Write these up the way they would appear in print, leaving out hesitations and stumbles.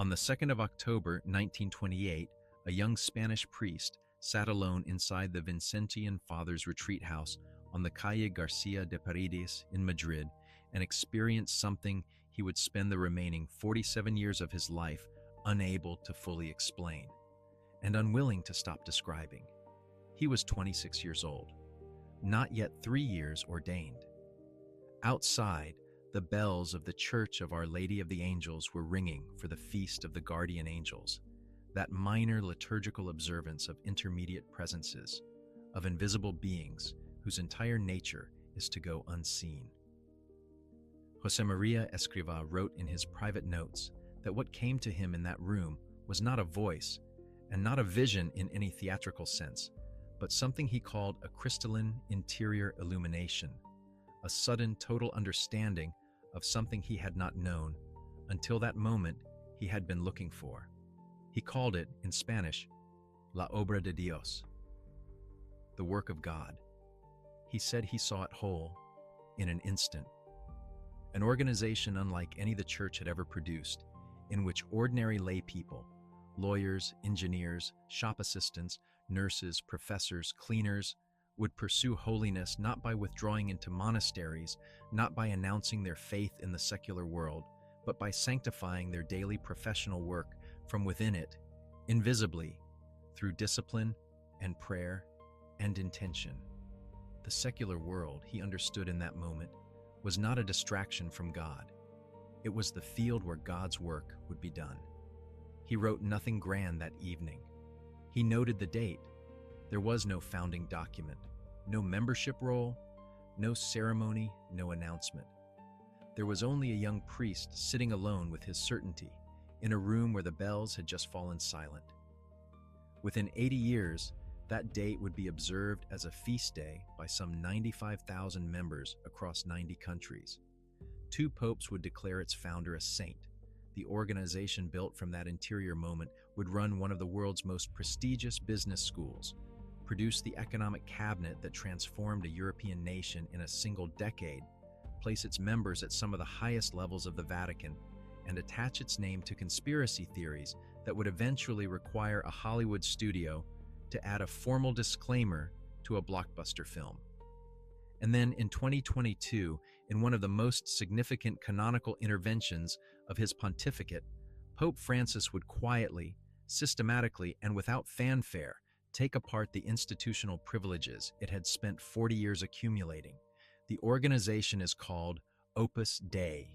On the 2nd of October, 1928, a young Spanish priest sat alone inside the Vincentian Fathers retreat house on the Calle Garcia de Paredes in Madrid and experienced something he would spend the remaining 47 years of his life unable to fully explain and unwilling to stop describing. He was 26 years old, not yet 3 years ordained. Outside, the bells of the Church of Our Lady of the Angels were ringing for the Feast of the Guardian Angels, that minor liturgical observance of intermediate presences, of invisible beings whose entire nature is to go unseen. Josemaría Escrivá wrote in his private notes that what came to him in that room was not a voice and not a vision in any theatrical sense, but something he called a crystalline interior illumination, a sudden total understanding of something he had not known until that moment he had been looking for. He called it, in Spanish, la obra de Dios, the work of God. He said he saw it whole, in an instant. An organization unlike any the Church had ever produced, in which ordinary lay people, lawyers, engineers, shop assistants, nurses, professors, cleaners, would pursue holiness not by withdrawing into monasteries, not by announcing their faith in the secular world, but by sanctifying their daily professional work from within it, invisibly, through discipline and prayer and intention. The secular world, he understood in that moment, was not a distraction from God. It was the field where God's work would be done. He wrote nothing grand that evening. He noted the date. There was no founding document, no membership roll, no ceremony, no announcement. There was only a young priest sitting alone with his certainty in a room where the bells had just fallen silent. Within 80 years, that date would be observed as a feast day by some 95,000 members across 90 countries. 2 popes would declare its founder a saint. The organization built from that interior moment would run one of the world's most prestigious business schools, produce the economic cabinet that transformed a European nation in a single decade, place its members at some of the highest levels of the Vatican, and attach its name to conspiracy theories that would eventually require a Hollywood studio to add a formal disclaimer to a blockbuster film. And then in 2022, in one of the most significant canonical interventions of his pontificate, Pope Francis would quietly, systematically, and without fanfare take apart the institutional privileges it had spent 40 years accumulating. The organization is called Opus Dei,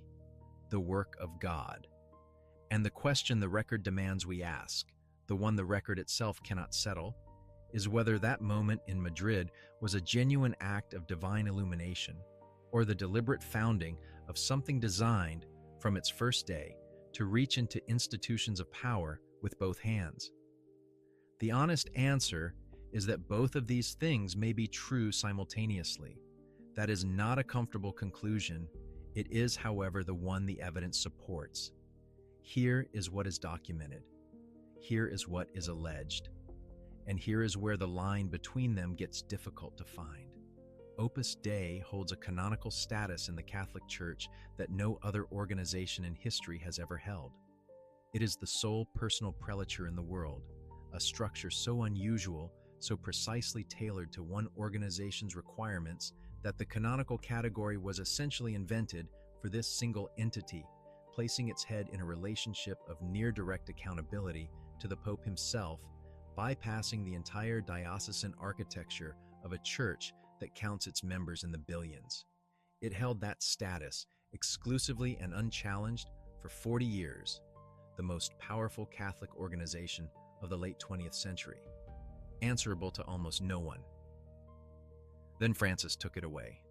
the work of God. And the question the record demands we ask, the one the record itself cannot settle, is whether that moment in Madrid was a genuine act of divine illumination, or the deliberate founding of something designed, from its first day, to reach into institutions of power with both hands. The honest answer is that both of these things may be true simultaneously. That is not a comfortable conclusion. It is, however, the one the evidence supports. Here is what is documented. Here is what is alleged. And here is where the line between them gets difficult to find. Opus Dei holds a canonical status in the Catholic Church that no other organization in history has ever held. It is the sole personal prelature in the world, a structure so unusual, so precisely tailored to one organization's requirements that the canonical category was essentially invented for this single entity, placing its head in a relationship of near direct accountability to the Pope himself, bypassing the entire diocesan architecture of a church that counts its members in the billions. It held that status exclusively and unchallenged for 40 years, the most powerful Catholic organization of the late 20th century, answerable to almost no one. Then Francis took it away.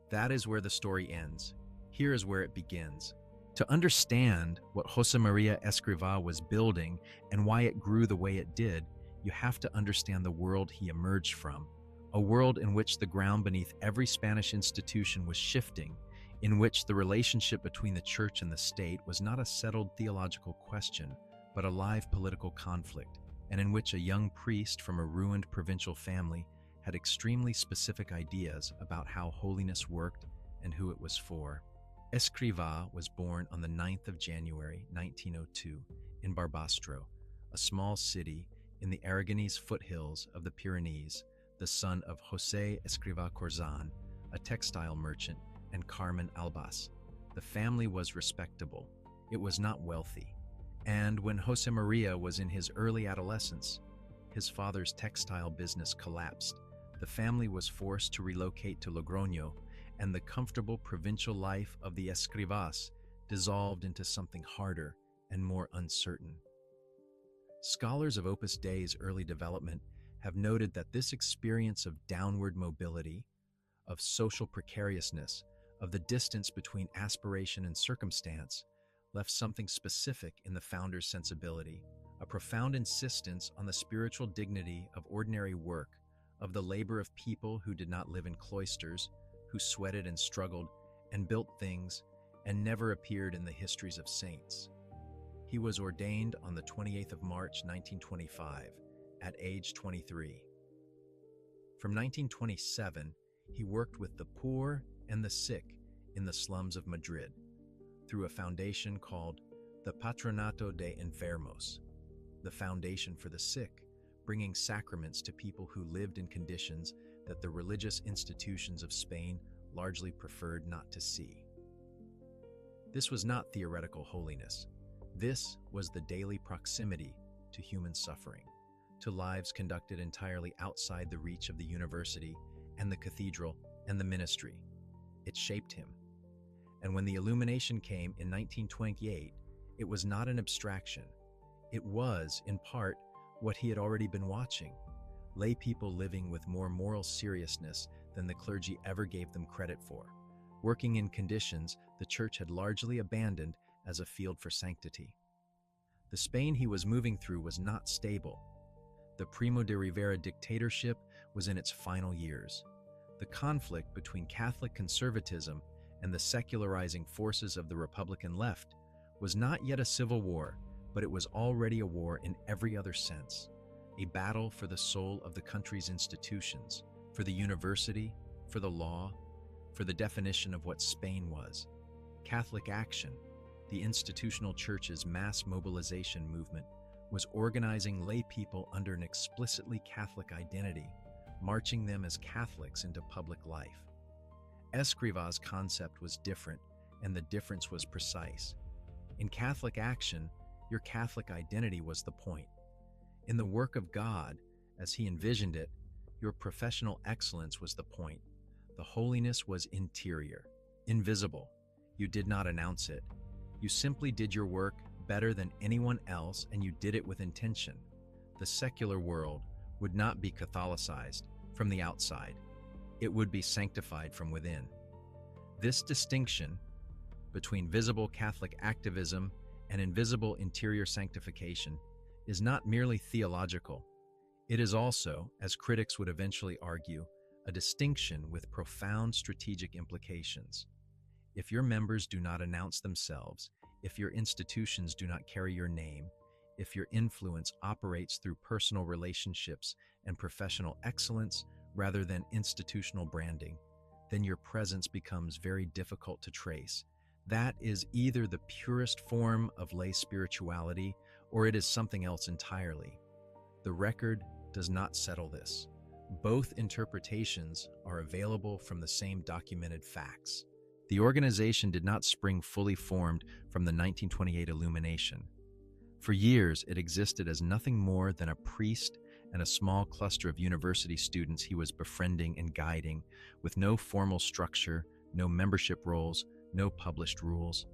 That is where the story ends. Here is where it begins. To understand what Josemaría Escrivá was building and why it grew the way it did, you have to understand the world he emerged from, a world in which the ground beneath every Spanish institution was shifting, in which the relationship between the church and the state was not a settled theological question, but a live political conflict, and in which a young priest from a ruined provincial family had extremely specific ideas about how holiness worked and who it was for. Escrivá was born on the 9th of January 1902 in Barbastro, a small city in the Aragonese foothills of the Pyrenees, the son of José Escrivá Corzán, a textile merchant, and Carmen Albas. The family was respectable. It was not wealthy. And when Josemaría was in his early adolescence, his father's textile business collapsed. The family was forced to relocate to Logroño, and the comfortable provincial life of the Escrivás dissolved into something harder and more uncertain. Scholars of Opus Dei's early development have noted that this experience of downward mobility, of social precariousness, of the distance between aspiration and circumstance, left something specific in the founder's sensibility, a profound insistence on the spiritual dignity of ordinary work, of the labor of people who did not live in cloisters, who sweated and struggled and built things and never appeared in the histories of saints. He was ordained on the 28th of March, 1925, at age 23. From 1927, he worked with the poor and the sick in the slums of Madrid through a foundation called the Patronato de Enfermos, the Foundation for the Sick, bringing sacraments to people who lived in conditions that the religious institutions of Spain largely preferred not to see. This was not theoretical holiness. This was the daily proximity to human suffering, to lives conducted entirely outside the reach of the university and the cathedral and the ministry. It shaped him. And when the illumination came in 1928, it was not an abstraction. It was, in part, what he had already been watching: lay people living with more moral seriousness than the clergy ever gave them credit for, working in conditions the church had largely abandoned as a field for sanctity. The Spain he was moving through was not stable. The Primo de Rivera dictatorship was in its final years. The conflict between Catholic conservatism and the secularizing forces of the Republican left was not yet a civil war, but it was already a war in every other sense, a battle for the soul of the country's institutions, for the university, for the law, for the definition of what Spain was. Catholic Action, the institutional church's mass mobilization movement, was organizing lay people under an explicitly Catholic identity, marching them as Catholics into public life. Escrivá's concept was different, and the difference was precise. In Catholic Action, your Catholic identity was the point. In the work of God, as he envisioned it, your professional excellence was the point. The holiness was interior, invisible. You did not announce it. You simply did your work better than anyone else, and you did it with intention. The secular world would not be Catholicized from the outside. It would be sanctified from within. This distinction between visible Catholic activism and invisible interior sanctification is not merely theological. It is also, as critics would eventually argue, a distinction with profound strategic implications. If your members do not announce themselves, if your institutions do not carry your name, if your influence operates through personal relationships and professional excellence rather than institutional branding, then your presence becomes very difficult to trace. That is either the purest form of lay spirituality, or it is something else entirely. The record does not settle this. Both interpretations are available from the same documented facts. The organization did not spring fully formed from the 1928 illumination. For years, it existed as nothing more than a priest and a small cluster of university students he was befriending and guiding, with no formal structure, no membership roles, no published rules.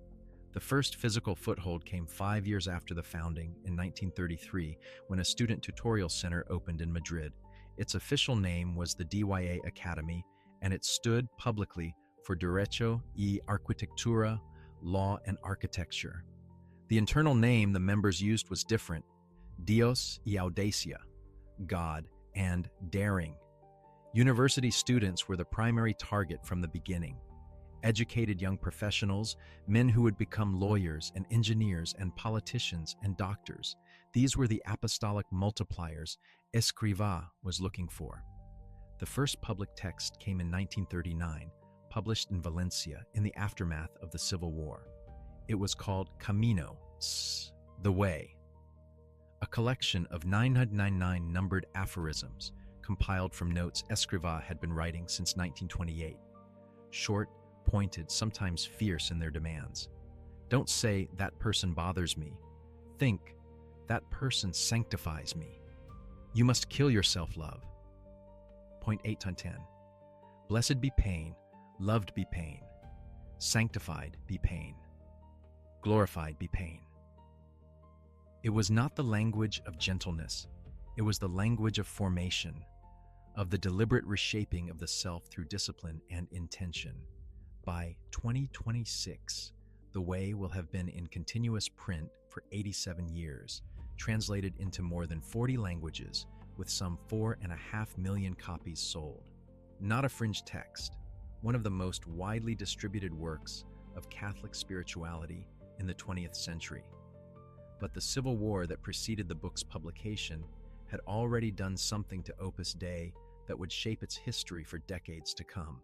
The first physical foothold came 5 years after the founding, in 1933, when a student tutorial center opened in Madrid. Its official name was the DYA Academy, and it stood publicly for Derecho y Arquitectura, Law and Architecture. The internal name the members used was different: Dios y Audacia, God, and Daring. University students were the primary target from the beginning. Educated young professionals, men who would become lawyers and engineers and politicians and doctors. These were the apostolic multipliers Escrivá was looking for. The first public text came in 1939, published in Valencia in the aftermath of the Civil War. It was called Camino, the Way, a collection of 999 numbered aphorisms compiled from notes Escrivá had been writing since 1928. Short, pointed, sometimes fierce in their demands. Don't say, "That person bothers me." Think, "That person sanctifies me." You must kill your self-love. Point 8 on 10. Blessed be pain, loved be pain, sanctified be pain, glorified be pain. It was not the language of gentleness, it was the language of formation, of the deliberate reshaping of the self through discipline and intention. By 2026, The Way will have been in continuous print for 87 years, translated into more than 40 languages, with some 4.5 million copies sold. Not a fringe text, one of the most widely distributed works of Catholic spirituality in the 20th century. But the civil war that preceded the book's publication had already done something to Opus Dei that would shape its history for decades to come.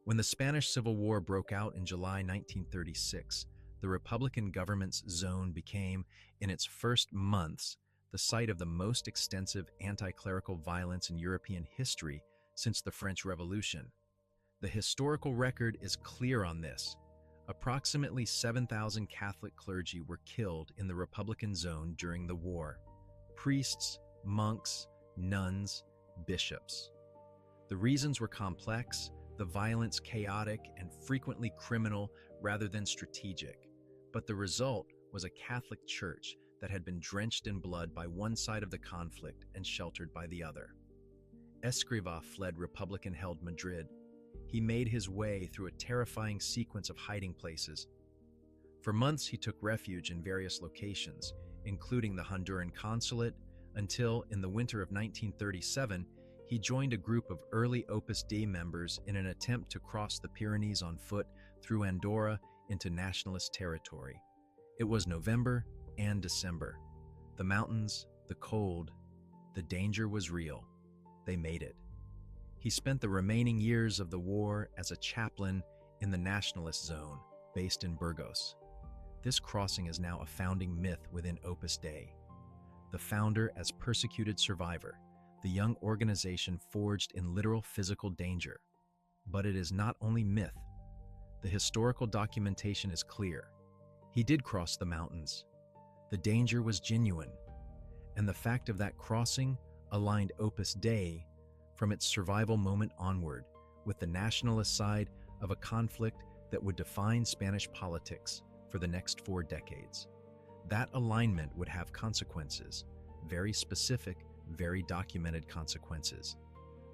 When the Spanish Civil War broke out in July 1936, the Republican government's zone became, in its first months, the site of the most extensive anti-clerical violence in European history since the French Revolution. The historical record is clear on this. Approximately 7,000 Catholic clergy were killed in the Republican zone during the war. Priests, monks, nuns, bishops. The reasons were complex, the violence chaotic and frequently criminal rather than strategic. But the result was a Catholic Church that had been drenched in blood by one side of the conflict and sheltered by the other. Escrivá fled Republican-held Madrid. He made his way through a terrifying sequence of hiding places. For months, he took refuge in various locations, including the Honduran consulate, until, in the winter of 1937, he joined a group of early Opus Dei members in an attempt to cross the Pyrenees on foot through Andorra into nationalist territory. It was November and December. The mountains, the cold, the danger was real. They made it. He spent the remaining years of the war as a chaplain in the nationalist zone, based in Burgos. This crossing is now a founding myth within Opus Dei. The founder as persecuted survivor, the young organization forged in literal physical danger. But it is not only myth. The historical documentation is clear. He did cross the mountains. The danger was genuine, and the fact of that crossing aligned Opus Dei from its survival moment onward with the nationalist side of a conflict that would define Spanish politics for the next 4 decades. That alignment would have consequences, very specific, very documented consequences.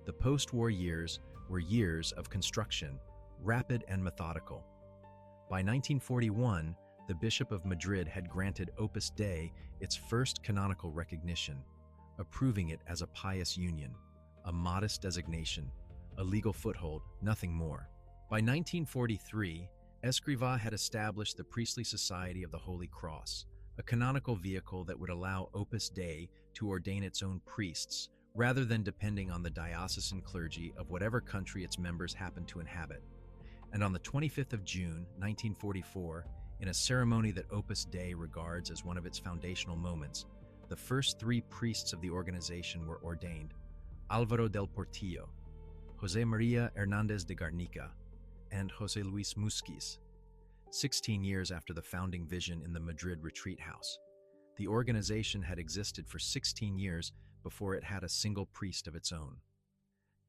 The post-war years were years of construction, rapid and methodical. By 1941, the Bishop of Madrid had granted Opus Dei its first canonical recognition, approving it as a pious union, a modest designation, a legal foothold, nothing more. By 1943, Escrivá had established the Priestly Society of the Holy Cross, a canonical vehicle that would allow Opus Dei to ordain its own priests, rather than depending on the diocesan clergy of whatever country its members happened to inhabit. And on the 25th of June, 1944, in a ceremony that Opus Dei regards as one of its foundational moments, the first 3 priests of the organization were ordained: Álvaro del Portillo, Josemaría Hernández de Garnica, and José Luis Musquiz. 16 years after the founding vision in the Madrid retreat house, the organization had existed for 16 years before it had a single priest of its own.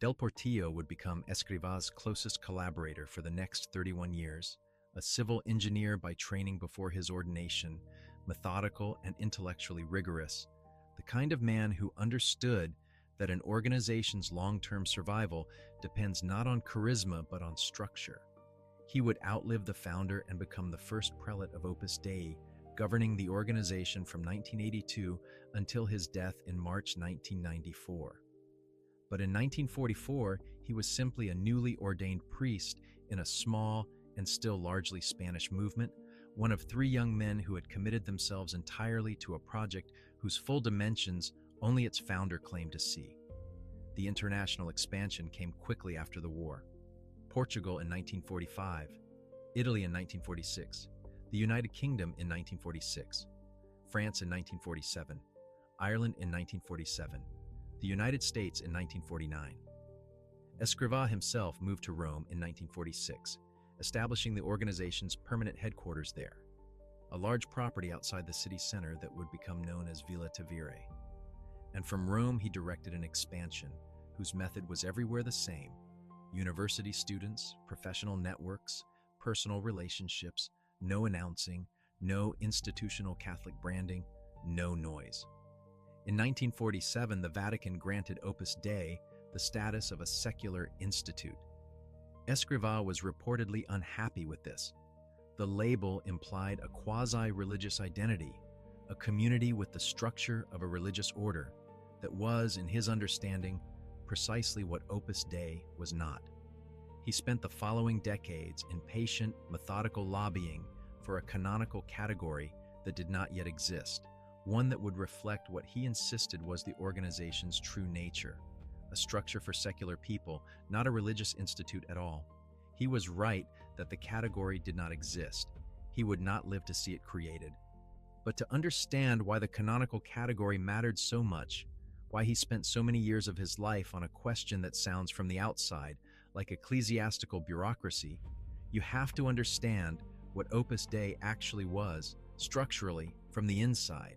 Del Portillo would become Escrivá's closest collaborator for the next 31 years, a civil engineer by training before his ordination, methodical and intellectually rigorous, the kind of man who understood that an organization's long-term survival depends not on charisma but on structure. He would outlive the founder and become the first prelate of Opus Dei, governing the organization from 1982 until his death in March 1994. But in 1944, he was simply a newly ordained priest in a small and still largely Spanish movement, one of 3 young men who had committed themselves entirely to a project whose full dimensions only its founder claimed to see. The international expansion came quickly after the war. Portugal in 1945, Italy in 1946, the United Kingdom in 1946, France in 1947, Ireland in 1947, the United States in 1949. Escrivá himself moved to Rome in 1946, establishing the organization's permanent headquarters there, a large property outside the city center that would become known as Villa Tavire. And from Rome he directed an expansion whose method was everywhere the same: university students, professional networks, personal relationships, no announcing, no institutional Catholic branding, no noise. In 1947, the Vatican granted Opus Dei the status of a secular institute. Escrivá was reportedly unhappy with this. The label implied a quasi-religious identity, a community with the structure of a religious order that was, in his understanding, precisely what Opus Dei was not. He spent the following decades in patient, methodical lobbying for a canonical category that did not yet exist, one that would reflect what he insisted was the organization's true nature, a structure for secular people, not a religious institute at all. He was right that the category did not exist. He would not live to see it created. But to understand why the canonical category mattered so much, why he spent so many years of his life on a question that sounds from the outside like ecclesiastical bureaucracy, you have to understand what Opus Dei actually was, structurally, from the inside.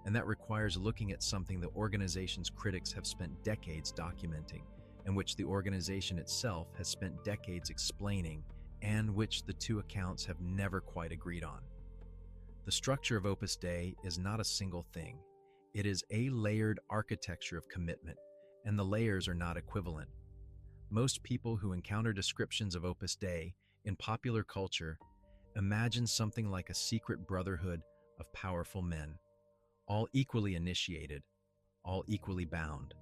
And that requires looking at something the organization's critics have spent decades documenting, and which the organization itself has spent decades explaining, and which the two accounts have never quite agreed on. The structure of Opus Dei is not a single thing. It is a layered architecture of commitment, and the layers are not equivalent. Most people who encounter descriptions of Opus Dei in popular culture imagine something like a secret brotherhood of powerful men, all equally initiated, all equally bound.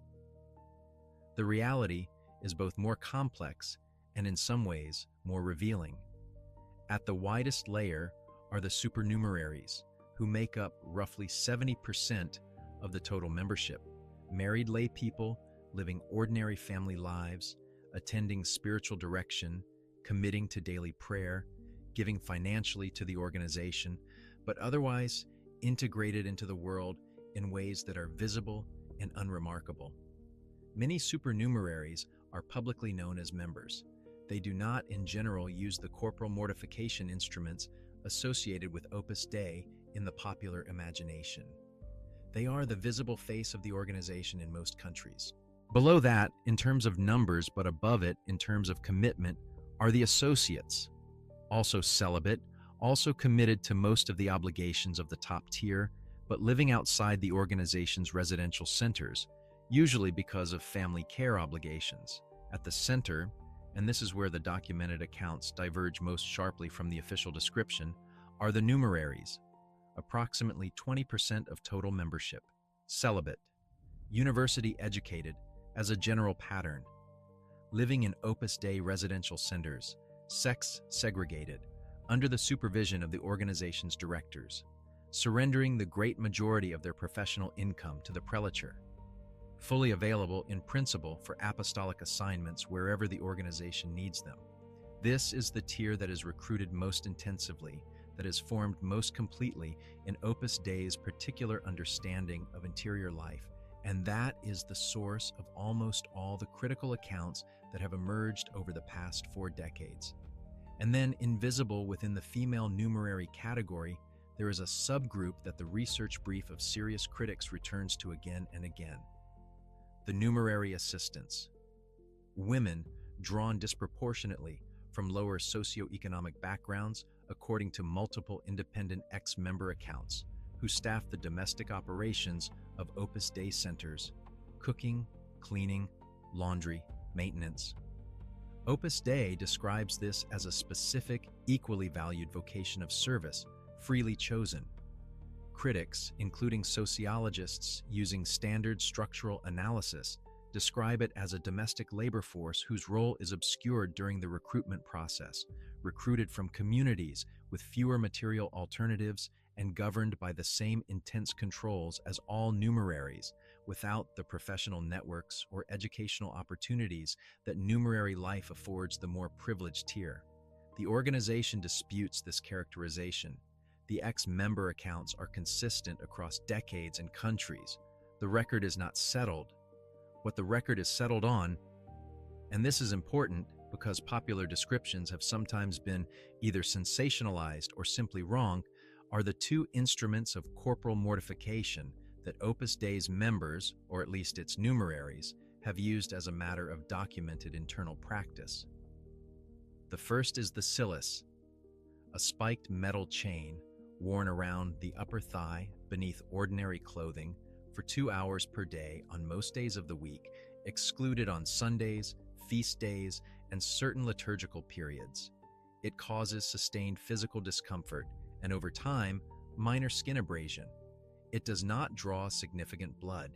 The reality is both more complex and in some ways more revealing. At the widest layer are the supernumeraries, who make up roughly 70% of the total membership, married lay people living ordinary family lives, attending spiritual direction, committing to daily prayer, giving financially to the organization, but otherwise integrated into the world in ways that are visible and unremarkable. Many supernumeraries are publicly known as members. They do not, in general, use the corporal mortification instruments associated with Opus Dei in the popular imagination. They are the visible face of the organization in most countries. Below that, in terms of numbers, but above it, in terms of commitment, are the associates, also celibate, also committed to most of the obligations of the top tier, but living outside the organization's residential centers, usually because of family care obligations. At the center, and this is where the documented accounts diverge most sharply from the official description, are the numeraries, approximately 20% of total membership, celibate, university educated as a general pattern, living in Opus Dei residential centers, sex segregated, under the supervision of the organization's directors, surrendering the great majority of their professional income to the prelature, fully available in principle for apostolic assignments wherever the organization needs them. This is the tier that is recruited most intensively, that is formed most completely in Opus Dei's particular understanding of interior life, and that is the source of almost all the critical accounts that have emerged over the past 4 decades. And then, invisible within the female numerary category, there is a subgroup that the research brief of serious critics returns to again and again: the numerary assistants. Women drawn disproportionately from lower socioeconomic backgrounds, according to multiple independent ex-member accounts, who staff the domestic operations of Opus Dei centers: cooking, cleaning, laundry, maintenance. Opus Dei describes this as a specific, equally valued vocation of service, freely chosen. Critics, including sociologists using standard structural analysis, describe it as a domestic labor force whose role is obscured during the recruitment process, recruited from communities with fewer material alternatives and governed by the same intense controls as all numeraries, without the professional networks or educational opportunities that numerary life affords the more privileged tier. The organization disputes this characterization. The ex-member accounts are consistent across decades and countries. The record is not settled. What the record is settled on, and this is important because popular descriptions have sometimes been either sensationalized or simply wrong, are the two instruments of corporal mortification that Opus Dei's members, or at least its numeraries, have used as a matter of documented internal practice. The first is the cilice, a spiked metal chain worn around the upper thigh beneath ordinary clothing for 2 hours per day on most days of the week, excluded on Sundays, feast days, and certain liturgical periods. It causes sustained physical discomfort and, over time, minor skin abrasion. It does not draw significant blood.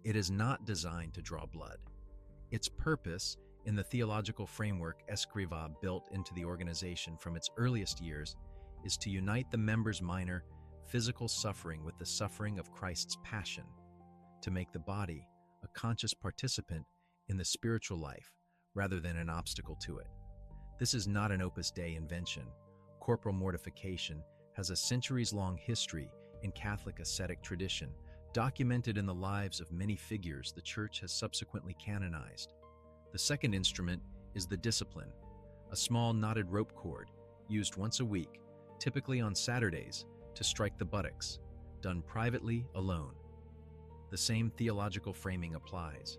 It is not designed to draw blood. Its purpose, in the theological framework Escrivá built into the organization from its earliest years, is to unite the members' minor physical suffering with the suffering of Christ's passion, to make the body a conscious participant in the spiritual life rather than an obstacle to it. This is not an Opus Dei invention. Corporal mortification has a centuries-long history in Catholic ascetic tradition, documented in the lives of many figures the Church has subsequently canonized. The second instrument is the discipline, a small knotted rope cord used once a week, typically on Saturdays, to strike the buttocks, done privately alone. The same theological framing applies.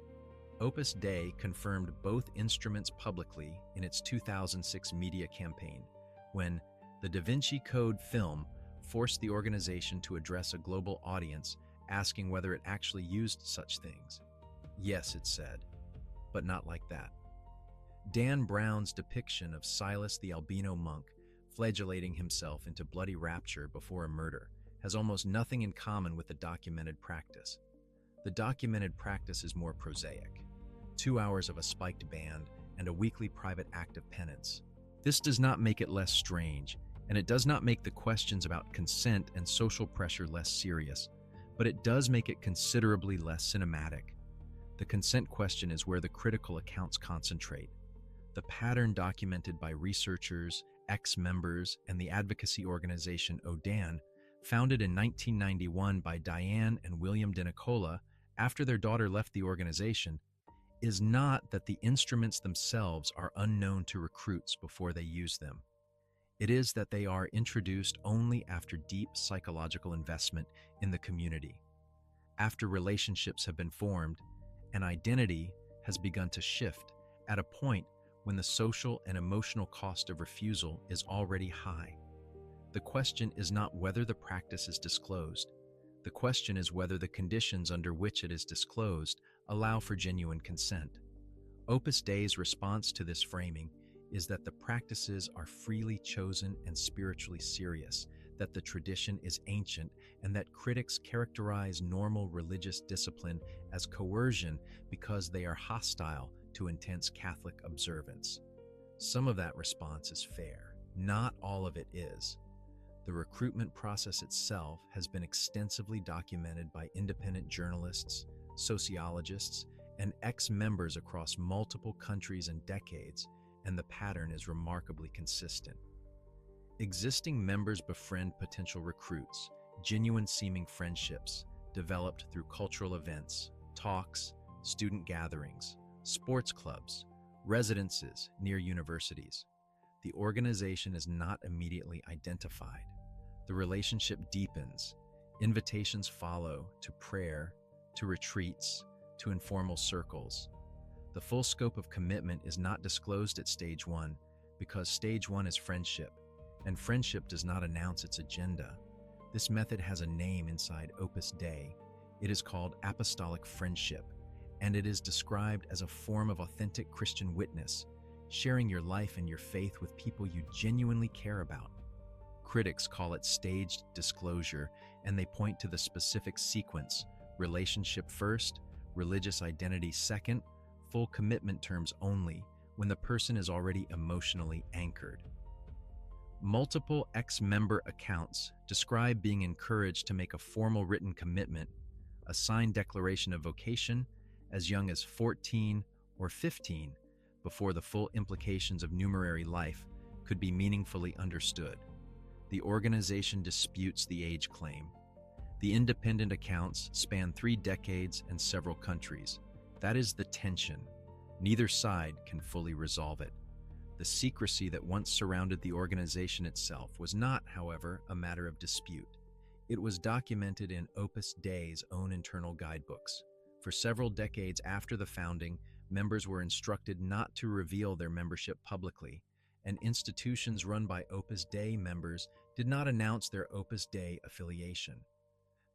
Opus Dei confirmed both instruments publicly in its 2006 media campaign, when the Da Vinci Code film forced the organization to address a global audience asking whether it actually used such things. Yes, it said, but not like that. Dan Brown's depiction of Silas the albino monk flagellating himself into bloody rapture before a murder has almost nothing in common with the documented practice. The documented practice is more prosaic. 2 hours of a spiked band and a weekly private act of penance. This does not make it less strange, and it does not make the questions about consent and social pressure less serious, but it does make it considerably less cinematic. The consent question is where the critical accounts concentrate. The pattern documented by researchers, ex-members, and the advocacy organization ODAN, founded in 1991 by Diane and William De Nicola after their daughter left the organization, is not that the instruments themselves are unknown to recruits before they use them. It is that they are introduced only after deep psychological investment in the community. After relationships have been formed, an identity has begun to shift at a point when the social and emotional cost of refusal is already high. The question is not whether the practice is disclosed. The question is whether the conditions under which it is disclosed allow for genuine consent. Opus Dei's response to this framing is that the practices are freely chosen and spiritually serious, that the tradition is ancient, and that critics characterize normal religious discipline as coercion because they are hostile to intense Catholic observance. Some of that response is fair. Not all of it is. The recruitment process itself has been extensively documented by independent journalists, sociologists, and ex-members across multiple countries and decades, and the pattern is remarkably consistent. Existing members befriend potential recruits, genuine-seeming friendships developed through cultural events, talks, student gatherings, sports clubs, residences near universities. The organization is not immediately identified. The relationship deepens. Invitations follow to prayer, to retreats, to informal circles. The full scope of commitment is not disclosed at stage 1 because stage 1 is friendship, and friendship does not announce its agenda. This method has a name inside Opus Dei. It is called apostolic friendship, and it is described as a form of authentic Christian witness, sharing your life and your faith with people you genuinely care about. Critics call it staged disclosure, and they point to the specific sequence: relationship first, religious identity second, full commitment terms only, when the person is already emotionally anchored. Multiple ex-member accounts describe being encouraged to make a formal written commitment, a signed declaration of vocation, as young as 14 or 15, before the full implications of numerary life could be meaningfully understood. The organization disputes the age claim. The independent accounts span 3 decades and several countries. That is the tension. Neither side can fully resolve it. The secrecy that once surrounded the organization itself was not, however, a matter of dispute. It was documented in Opus Dei's own internal guidebooks. For several decades after the founding, members were instructed not to reveal their membership publicly, and institutions run by Opus Dei members did not announce their Opus Dei affiliation.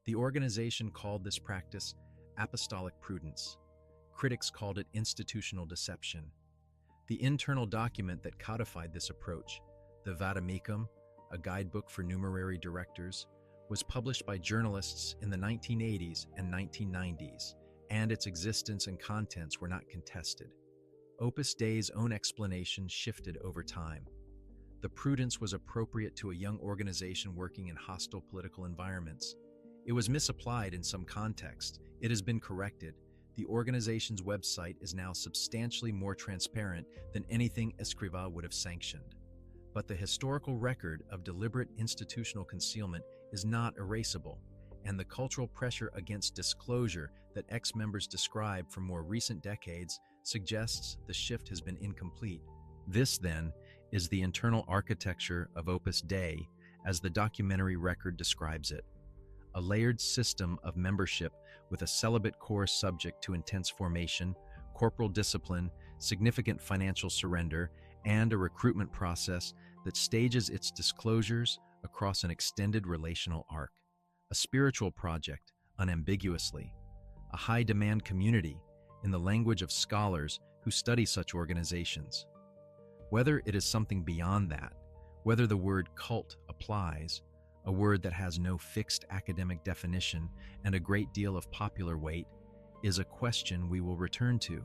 The organization called this practice apostolic prudence. Critics called it institutional deception. The internal document that codified this approach, the Vatican, a guidebook for numerary directors, was published by journalists in the 1980s and 1990s, and its existence and contents were not contested. Opus Dei's own explanation shifted over time. The prudence was appropriate to a young organization working in hostile political environments. It was misapplied in some contexts. It has been corrected. The organization's website is now substantially more transparent than anything Escrivá would have sanctioned. But the historical record of deliberate institutional concealment is not erasable, and the cultural pressure against disclosure that ex-members describe from more recent decades suggests the shift has been incomplete. This, then, is the internal architecture of Opus Dei as the documentary record describes it. A layered system of membership with a celibate core subject to intense formation, corporal discipline, significant financial surrender, and a recruitment process that stages its disclosures across an extended relational arc. A spiritual project, unambiguously. A high-demand community, in the language of scholars who study such organizations. Whether it is something beyond that, whether the word cult applies, a word that has no fixed academic definition and a great deal of popular weight, is a question we will return to.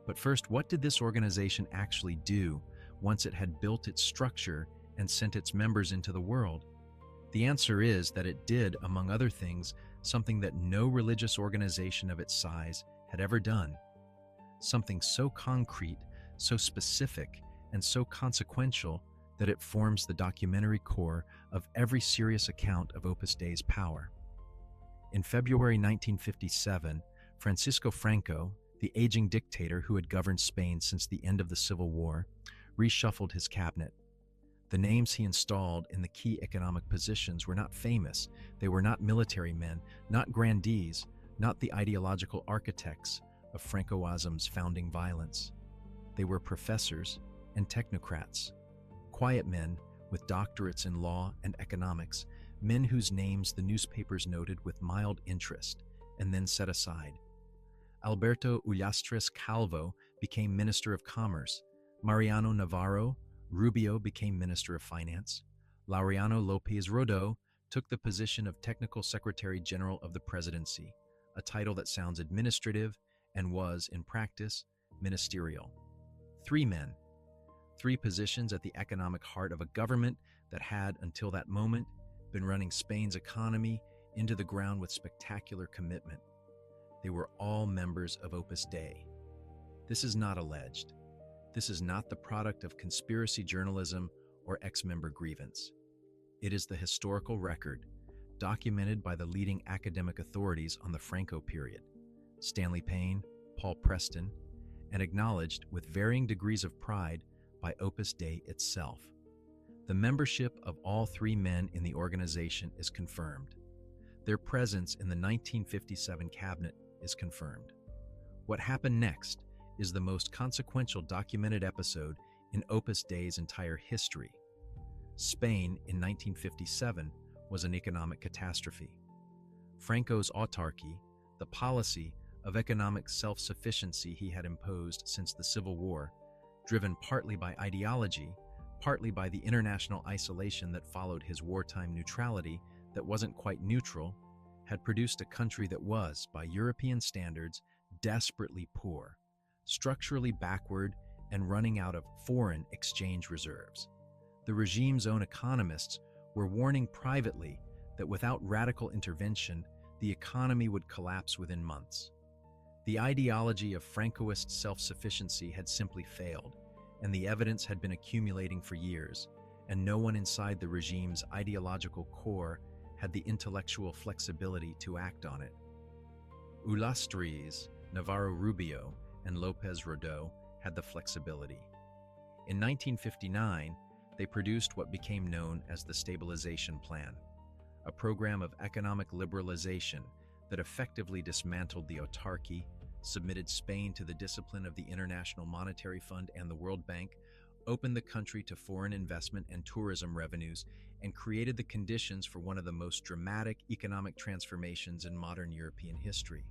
But first, what did this organization actually do once it had built its structure and sent its members into the world? The answer is that it did, among other things, something that no religious organization of its size had ever done. Something so concrete, so specific, and so consequential that it forms the documentary core of every serious account of Opus Dei's power. In February 1957, Francisco Franco, the aging dictator who had governed Spain since the end of the Civil War, reshuffled his cabinet. The names he installed in the key economic positions were not famous. They were not military men, not grandees, not the ideological architects of Francoism's founding violence. They were professors and technocrats, quiet men with doctorates in law and economics, men whose names the newspapers noted with mild interest and then set aside. Alberto Ullastres Calvo became Minister of Commerce. Mariano Navarro Rubio became Minister of Finance. Laureano López Rodó took the position of Technical Secretary General of the Presidency, a title that sounds administrative and was, in practice, ministerial. 3 men. 3 positions at the economic heart of a government that had, until that moment, been running Spain's economy into the ground with spectacular commitment. They were all members of Opus Dei. This is not alleged. This is not the product of conspiracy journalism or ex-member grievance. It is the historical record, documented by the leading academic authorities on the Franco period, Stanley Payne, Paul Preston, and acknowledged with varying degrees of pride by Opus Dei itself. The membership of all 3 men in the organization is confirmed. Their presence in the 1957 cabinet is confirmed. What happened next is the most consequential documented episode in Opus Dei's entire history. Spain in 1957 was an economic catastrophe. Franco's autarky, the policy of economic self-sufficiency he had imposed since the Civil War, driven partly by ideology, partly by the international isolation that followed his wartime neutrality that wasn't quite neutral, had produced a country that was, by European standards, desperately poor, structurally backward, and running out of foreign exchange reserves. The regime's own economists were warning privately that without radical intervention, the economy would collapse within months. The ideology of Francoist self-sufficiency had simply failed, and the evidence had been accumulating for years, and no one inside the regime's ideological core had the intellectual flexibility to act on it. Ullastres, Navarro Rubio, and López Rodó had the flexibility. In 1959, they produced what became known as the Stabilization Plan, a program of economic liberalization that effectively dismantled the autarky, submitted Spain to the discipline of the International Monetary Fund and the World Bank, opened the country to foreign investment and tourism revenues, and created the conditions for one of the most dramatic economic transformations in modern European history.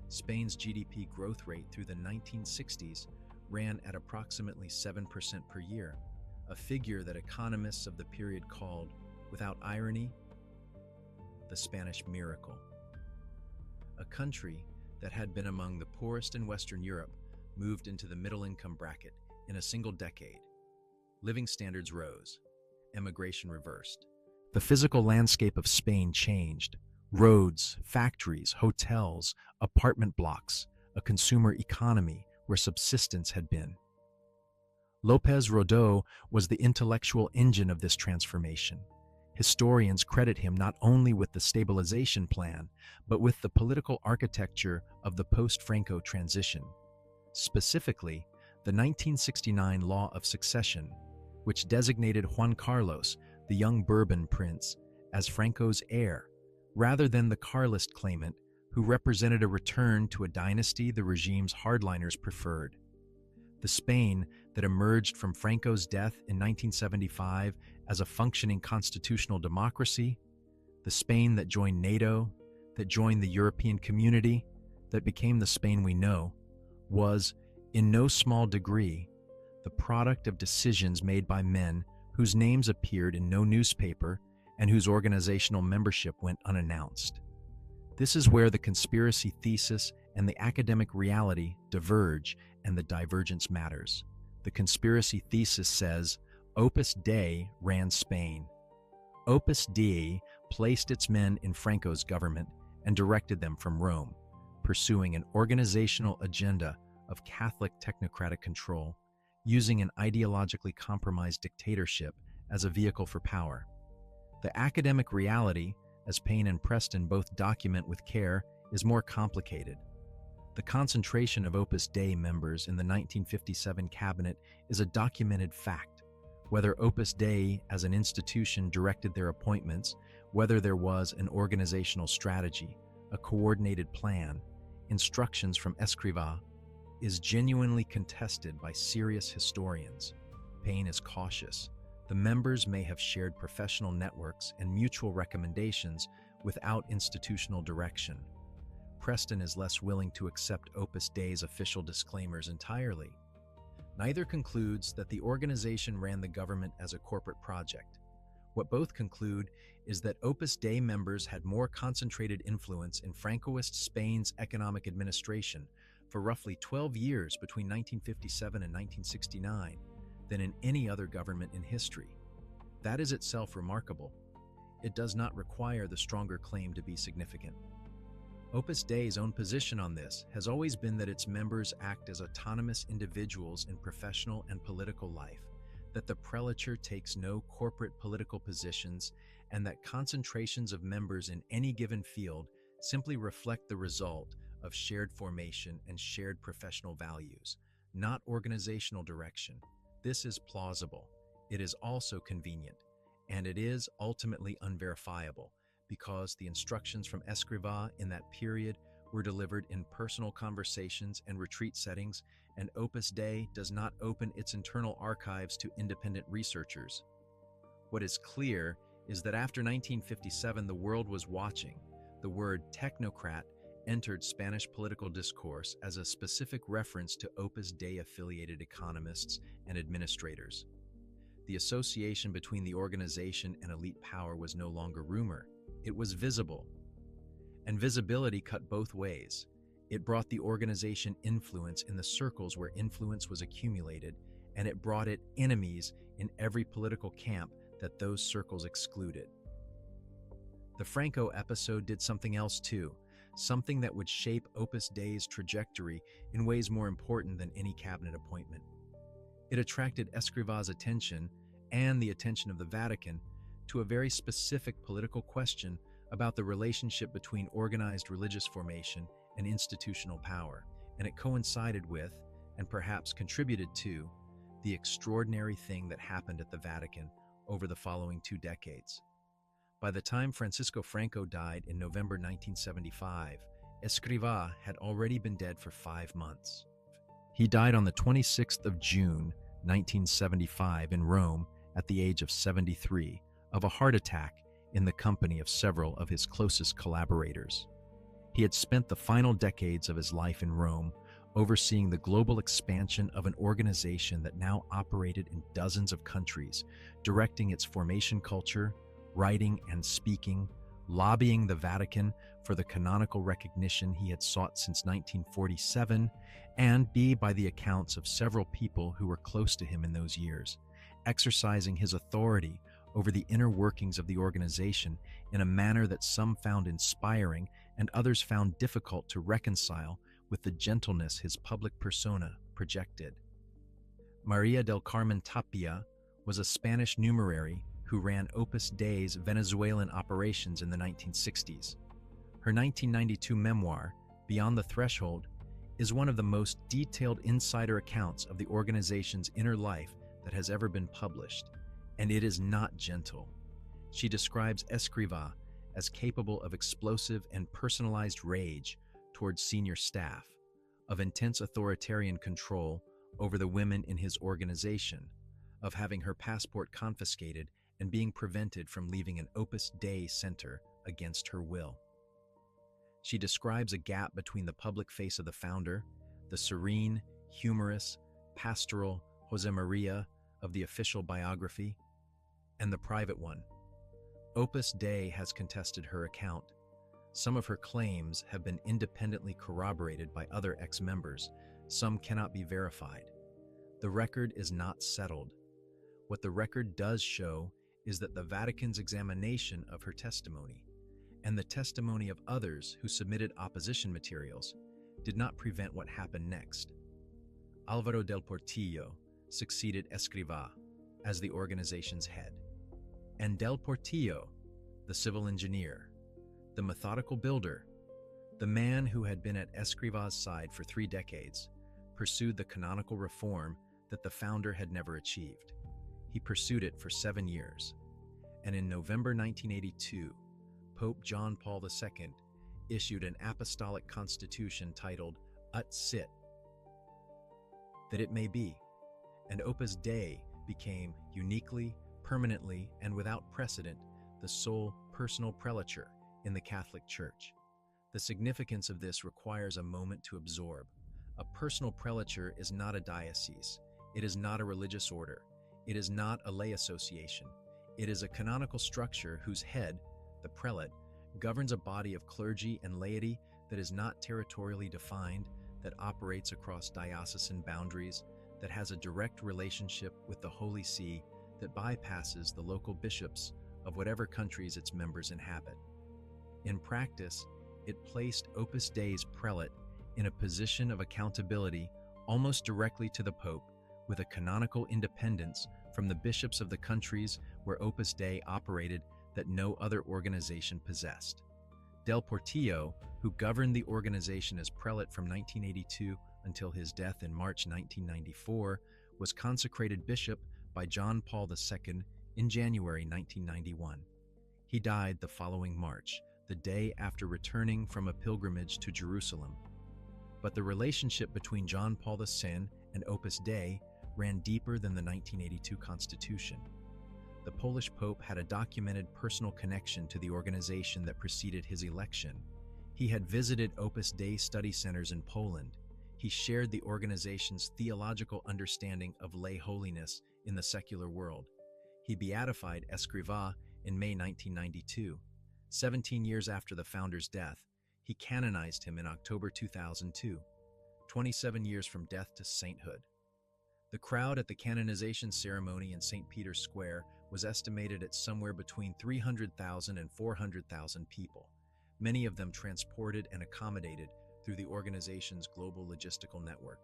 Spain's GDP growth rate through the 1960s ran at approximately 7% per year, a figure that economists of the period called, without irony, the Spanish miracle. A country that had been among the poorest in Western Europe moved into the middle-income bracket in a single decade. Living standards rose. Emigration reversed. The physical landscape of Spain changed. Roads, factories, hotels, apartment blocks, a consumer economy where subsistence had been. López Rodó was the intellectual engine of this transformation. Historians credit him not only with the stabilization plan, but with the political architecture of the post-Franco transition. Specifically, the 1969 Law of Succession, which designated Juan Carlos, the young Bourbon prince, as Franco's heir, rather than the Carlist claimant, who represented a return to a dynasty the regime's hardliners preferred. The Spain that emerged from Franco's death in 1975 as a functioning constitutional democracy, the Spain that joined NATO, that joined the European community, that became the Spain we know, was, in no small degree, the product of decisions made by men whose names appeared in no newspaper and whose organizational membership went unannounced. This is where the conspiracy thesis and the academic reality diverge, and the divergence matters. The conspiracy thesis says Opus Dei ran Spain. Opus Dei placed its men in Franco's government and directed them from Rome, pursuing an organizational agenda of Catholic technocratic control, using an ideologically compromised dictatorship as a vehicle for power. The academic reality, as Payne and Preston both document with care, is more complicated. The concentration of Opus Dei members in the 1957 cabinet is a documented fact. Whether Opus Dei as an institution directed their appointments, whether there was an organizational strategy, a coordinated plan, instructions from Escrivá, is genuinely contested by serious historians. Payne is cautious. The members may have shared professional networks and mutual recommendations without institutional direction. Preston is less willing to accept Opus Dei's official disclaimers entirely. Neither concludes that the organization ran the government as a corporate project. What both conclude is that Opus Dei members had more concentrated influence in Francoist Spain's economic administration for roughly 12 years between 1957 and 1969 than in any other government in history. That is itself remarkable. It does not require the stronger claim to be significant. Opus Dei's own position on this has always been that its members act as autonomous individuals in professional and political life, that the prelature takes no corporate political positions, and that concentrations of members in any given field simply reflect the result of shared formation and shared professional values, not organizational direction. This is plausible. It is also convenient, and it is ultimately unverifiable, because the instructions from Escrivá in that period were delivered in personal conversations and retreat settings, and Opus Dei does not open its internal archives to independent researchers. What is clear is that after 1957, the world was watching. The word technocrat entered Spanish political discourse as a specific reference to Opus Dei-affiliated economists and administrators. The association between the organization and elite power was no longer rumor. It was visible. And visibility cut both ways. It brought the organization influence in the circles where influence was accumulated, and it brought it enemies in every political camp that those circles excluded. The Franco episode did something else too, something that would shape Opus Dei's trajectory in ways more important than any cabinet appointment. It attracted Escrivá's attention and the attention of the Vatican to a very specific political question about the relationship between organized religious formation and institutional power, and it coincided with, and perhaps contributed to, the extraordinary thing that happened at the Vatican over the following 2 decades. By the time Francisco Franco died in November 1975, Escrivá had already been dead for 5 months. He died on the 26th of June, 1975 in Rome at the age of 73 of a heart attack in the company of several of his closest collaborators. He had spent the final decades of his life in Rome overseeing the global expansion of an organization that now operated in dozens of countries, directing its formation culture, writing and speaking, lobbying the Vatican for the canonical recognition he had sought since 1947, and by the accounts of several people who were close to him in those years, exercising his authority over the inner workings of the organization in a manner that some found inspiring and others found difficult to reconcile with the gentleness his public persona projected. Maria del Carmen Tapia was a Spanish numerary who ran Opus Dei's Venezuelan operations in the 1960s. Her 1992 memoir, Beyond the Threshold, is one of the most detailed insider accounts of the organization's inner life that has ever been published, and it is not gentle. She describes Escrivá as capable of explosive and personalized rage towards senior staff, of intense authoritarian control over the women in his organization, of having her passport confiscated and being prevented from leaving an Opus Dei center against her will. She describes a gap between the public face of the founder, the serene, humorous, pastoral Josemaría of the official biography, and the private one. Opus Dei has contested her account. Some of her claims have been independently corroborated by other ex-members. Some cannot be verified. The record is not settled. What the record does show is that the Vatican's examination of her testimony and the testimony of others who submitted opposition materials did not prevent what happened next. Álvaro del Portillo succeeded Escrivá as the organization's head, and Del Portillo, the civil engineer, the methodical builder, the man who had been at Escrivá's side for 3 decades, pursued the canonical reform that the founder had never achieved. He pursued it for 7 years, and in November 1982, Pope John Paul II issued an apostolic constitution titled Ut Sit, that it may be, and Opus Dei became uniquely, permanently, and without precedent the sole personal prelature in the Catholic Church. The significance of this requires a moment to absorb. A personal prelature is not a diocese. It is not a religious order. It is not a lay association. It is a canonical structure whose head, the prelate, governs a body of clergy and laity that is not territorially defined, that operates across diocesan boundaries, that has a direct relationship with the Holy See, that bypasses the local bishops of whatever countries its members inhabit. In practice, it placed Opus Dei's prelate in a position of accountability almost directly to the Pope, with a canonical independence from the bishops of the countries where Opus Dei operated that no other organization possessed. Del Portillo, who governed the organization as prelate from 1982 until his death in March 1994, was consecrated bishop by John Paul II in January 1991. He died the following March, the day after returning from a pilgrimage to Jerusalem. But the relationship between John Paul II and Opus Dei ran deeper than the 1982 Constitution. The Polish Pope had a documented personal connection to the organization that preceded his election. He had visited Opus Dei study centers in Poland. He shared the organization's theological understanding of lay holiness in the secular world. He beatified Escrivá in May 1992. 17 years after the founder's death, he canonized him in October 2002, 27 years from death to sainthood. The crowd at the canonization ceremony in St. Peter's Square was estimated at somewhere between 300,000 and 400,000 people, many of them transported and accommodated through the organization's global logistical network.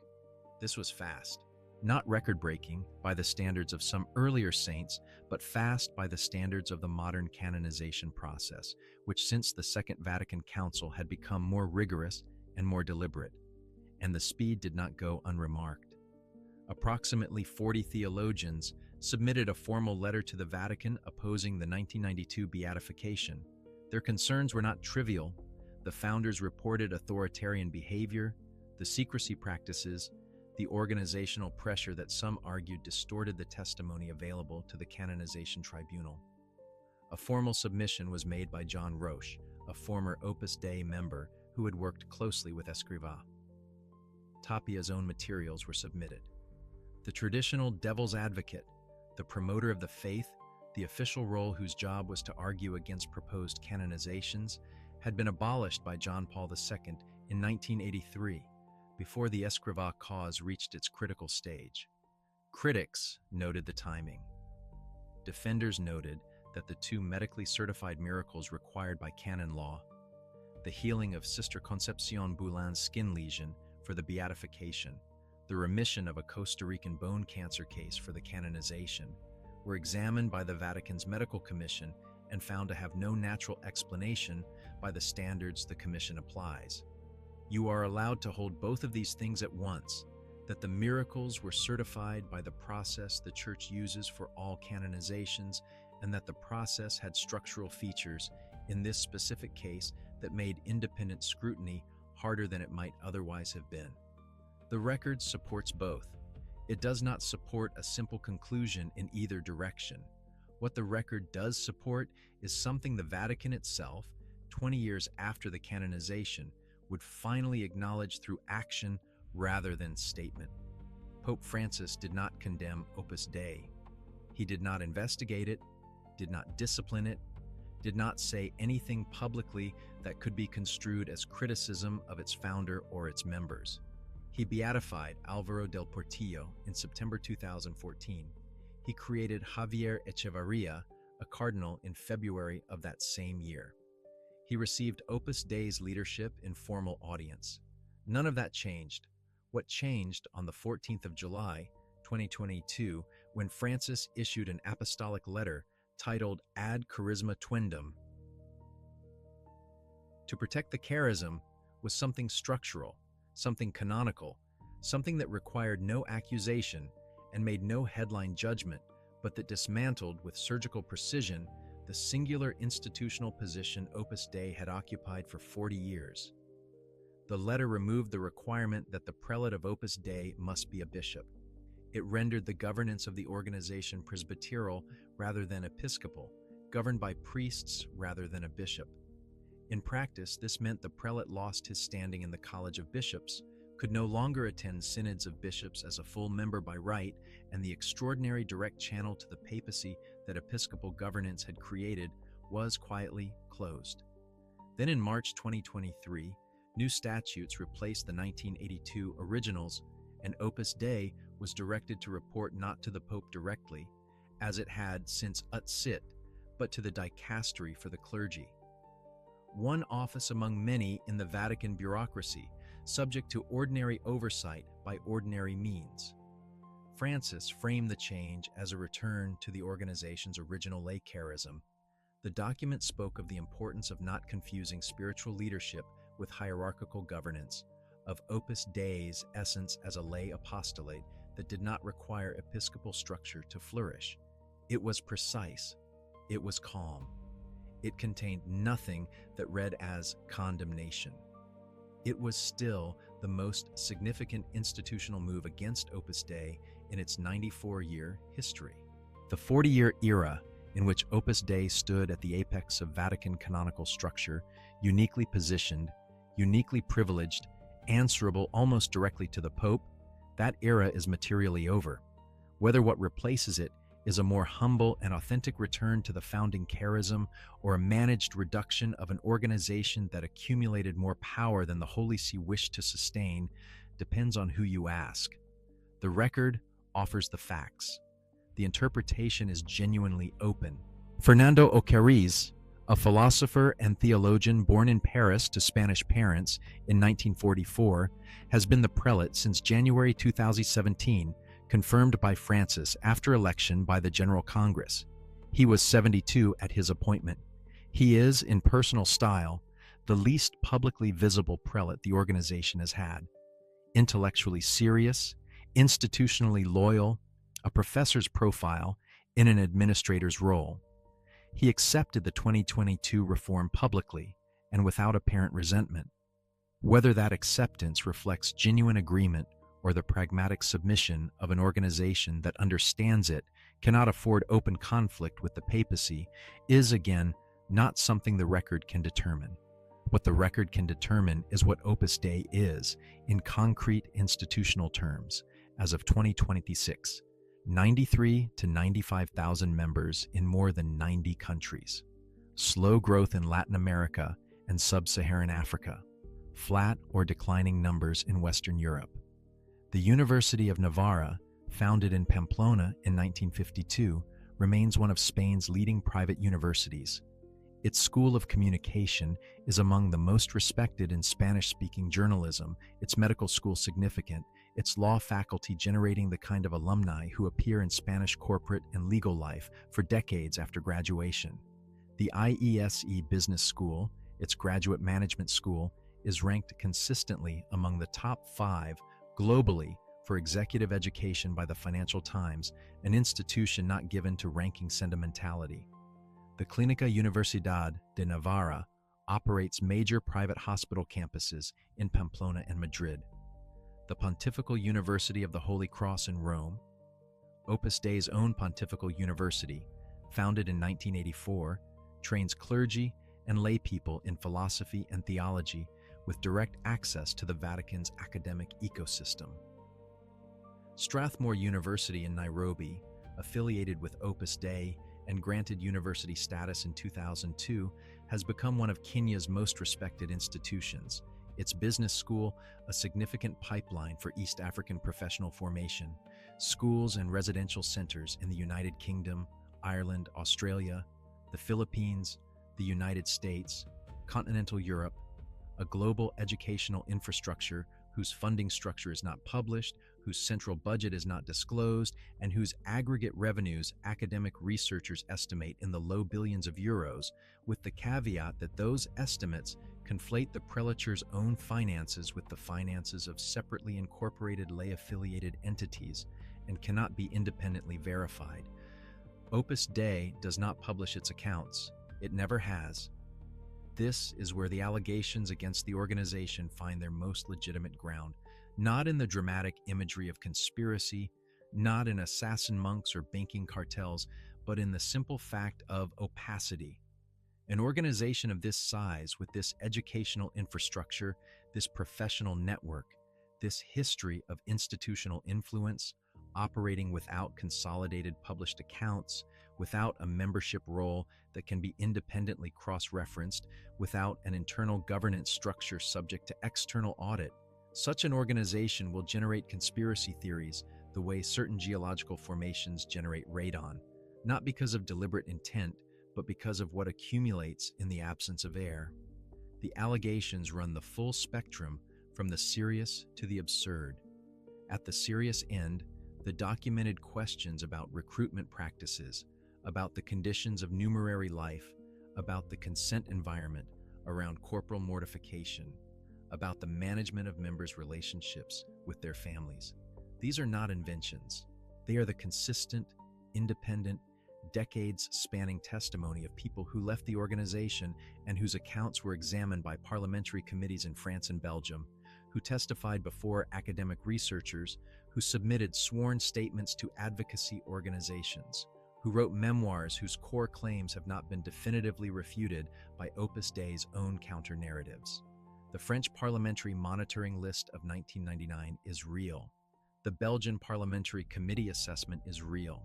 This was fast, not record-breaking by the standards of some earlier saints, but fast by the standards of the modern canonization process, which since the Second Vatican Council had become more rigorous and more deliberate, and the speed did not go unremarked. Approximately 40 theologians submitted a formal letter to the Vatican opposing the 1992 beatification. Their concerns were not trivial. The founders reported authoritarian behavior, the secrecy practices, the organizational pressure that some argued distorted the testimony available to the canonization tribunal. A formal submission was made by John Roche, a former Opus Dei member who had worked closely with Escrivá. Tapia's own materials were submitted. The traditional devil's advocate, the promoter of the faith, the official role whose job was to argue against proposed canonizations, had been abolished by John Paul II in 1983, before the Escrivá cause reached its critical stage. Critics noted the timing. Defenders noted that the two medically certified miracles required by canon law, the healing of Sister Concepcion Boulin's skin lesion for the beatification, the remission of a Costa Rican bone cancer case for the canonization, were examined by the Vatican's Medical Commission and found to have no natural explanation by the standards the Commission applies. You are allowed to hold both of these things at once, that the miracles were certified by the process the Church uses for all canonizations, and that the process had structural features, in this specific case, that made independent scrutiny harder than it might otherwise have been. The record supports both. It does not support a simple conclusion in either direction. What the record does support is something the Vatican itself, 20 years after the canonization, would finally acknowledge through action rather than statement. Pope Francis did not condemn Opus Dei. He did not investigate it, did not discipline it, did not say anything publicly that could be construed as criticism of its founder or its members. He beatified Álvaro del Portillo in September 2014. He created Javier Echevarría a cardinal in February of that same year. He received Opus Dei's leadership in formal audience. None of that changed. What changed on the 14th of July, 2022, when Francis issued an apostolic letter titled Ad Charisma Tuendum. To protect the charism was something structural, something canonical, something that required no accusation and made no headline judgment, but that dismantled with surgical precision the singular institutional position Opus Dei had occupied for 40 years. The letter removed the requirement that the prelate of Opus Dei must be a bishop. It rendered the governance of the organization presbyteral rather than episcopal, governed by priests rather than a bishop. In practice, this meant the prelate lost his standing in the College of Bishops, could no longer attend synods of bishops as a full member by right, and the extraordinary direct channel to the papacy that episcopal governance had created was quietly closed. Then in March 2023, new statutes replaced the 1982 originals, and Opus Dei was directed to report not to the Pope directly, as it had since Ut Sit, but to the dicastery for the clergy. One office among many in the Vatican bureaucracy, subject to ordinary oversight by ordinary means. Francis framed the change as a return to the organization's original lay charism. The document spoke of the importance of not confusing spiritual leadership with hierarchical governance, of Opus Dei's essence as a lay apostolate that did not require episcopal structure to flourish. It was precise. It was calm. It contained nothing that read as condemnation. It was still the most significant institutional move against Opus Dei in its 94-year history. The 40-year era in which Opus Dei stood at the apex of Vatican canonical structure, uniquely positioned, uniquely privileged, answerable almost directly to the Pope, that era is materially over. Whether what replaces it is a more humble and authentic return to the founding charism or a managed reduction of an organization that accumulated more power than the Holy See wished to sustain depends on who you ask. The record offers the facts. The interpretation is genuinely open. Fernando Ocariz, a philosopher and theologian born in Paris to Spanish parents in 1944, has been the prelate since January 2017, confirmed by Francis after election by the General Congress. He was 72 at his appointment. He is, in personal style, the least publicly visible prelate the organization has had. Intellectually serious, institutionally loyal, a professor's profile in an administrator's role. He accepted the 2022 reform publicly and without apparent resentment. Whether that acceptance reflects genuine agreement or the pragmatic submission of an organization that understands it cannot afford open conflict with the papacy is, again, not something the record can determine. What the record can determine is what Opus Dei is, in concrete institutional terms, as of 2026. 93 to 95,000 members in more than 90 countries. Slow growth in Latin America and sub-Saharan Africa. Flat or declining numbers in Western Europe. The University of Navarra, founded in Pamplona in 1952, remains one of Spain's leading private universities. Its School of Communication is among the most respected in Spanish-speaking journalism, its medical school significant, its law faculty generating the kind of alumni who appear in Spanish corporate and legal life for decades after graduation. The IESE Business School, its graduate management school, is ranked consistently among the top 5 globally for executive education by the Financial Times, an institution not given to ranking sentimentality. The Clínica Universidad de Navarra operates major private hospital campuses in Pamplona and Madrid. The Pontifical University of the Holy Cross in Rome, Opus Dei's own pontifical university, founded in 1984, trains clergy and lay people in philosophy and theology with direct access to the Vatican's academic ecosystem. Strathmore University in Nairobi, affiliated with Opus Dei and granted university status in 2002, has become one of Kenya's most respected institutions. Its business school, a significant pipeline for East African professional formation, schools and residential centers in the United Kingdom, Ireland, Australia, the Philippines, the United States, continental Europe, a global educational infrastructure whose funding structure is not published, whose central budget is not disclosed, and whose aggregate revenues academic researchers estimate in the low billions of euros, with the caveat that those estimates conflate the prelature's own finances with the finances of separately incorporated lay-affiliated entities and cannot be independently verified. Opus Dei does not publish its accounts. It never has. This is where the allegations against the organization find their most legitimate ground, not in the dramatic imagery of conspiracy, not in assassin monks or banking cartels, but in the simple fact of opacity. An organization of this size, with this educational infrastructure, this professional network, this history of institutional influence, operating without consolidated published accounts, without a membership role that can be independently cross-referenced, without an internal governance structure subject to external audit, such an organization will generate conspiracy theories the way certain geological formations generate radon, not because of deliberate intent, but because of what accumulates in the absence of air. The allegations run the full spectrum from the serious to the absurd. At the serious end, the documented questions about recruitment practices, about the conditions of numerary life, about the consent environment around corporal mortification, about the management of members' relationships with their families. These are not inventions. They are the consistent, independent, decades-spanning testimony of people who left the organization and whose accounts were examined by parliamentary committees in France and Belgium, who testified before academic researchers, who submitted sworn statements to advocacy organizations, who wrote memoirs whose core claims have not been definitively refuted by Opus Dei's own counter-narratives. The French Parliamentary Monitoring List of 1999 is real. The Belgian Parliamentary Committee assessment is real.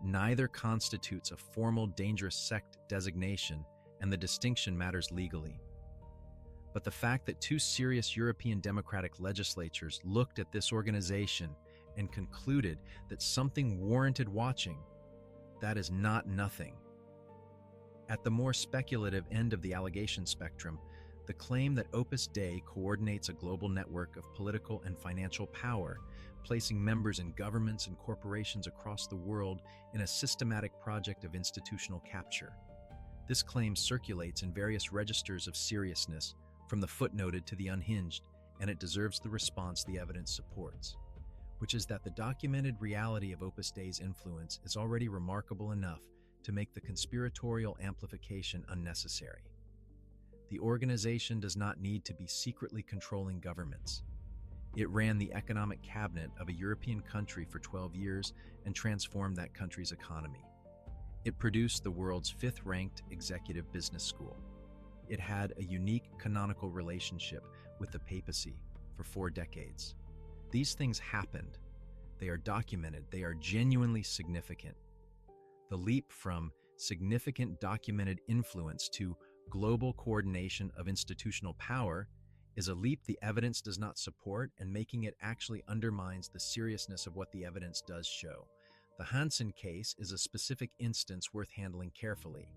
Neither constitutes a formal dangerous sect designation, and the distinction matters legally. But the fact that two serious European democratic legislatures looked at this organization and concluded that something warranted watching. That is not nothing. At the more speculative end of the allegation spectrum, the claim that Opus Dei coordinates a global network of political and financial power, placing members in governments and corporations across the world in a systematic project of institutional capture. This claim circulates in various registers of seriousness, from the footnoted to the unhinged, and it deserves the response the evidence supports, which is that the documented reality of Opus Dei's influence is already remarkable enough to make the conspiratorial amplification unnecessary. The organization does not need to be secretly controlling governments. It ran the economic cabinet of a European country for 12 years and transformed that country's economy. It produced the world's fifth-ranked executive business school. It had a unique canonical relationship with the papacy for 4 decades. These things happened. They are documented. They are genuinely significant. The leap from significant documented influence to global coordination of institutional power is a leap the evidence does not support, and making it actually undermines the seriousness of what the evidence does show. The Hansen case is a specific instance worth handling carefully.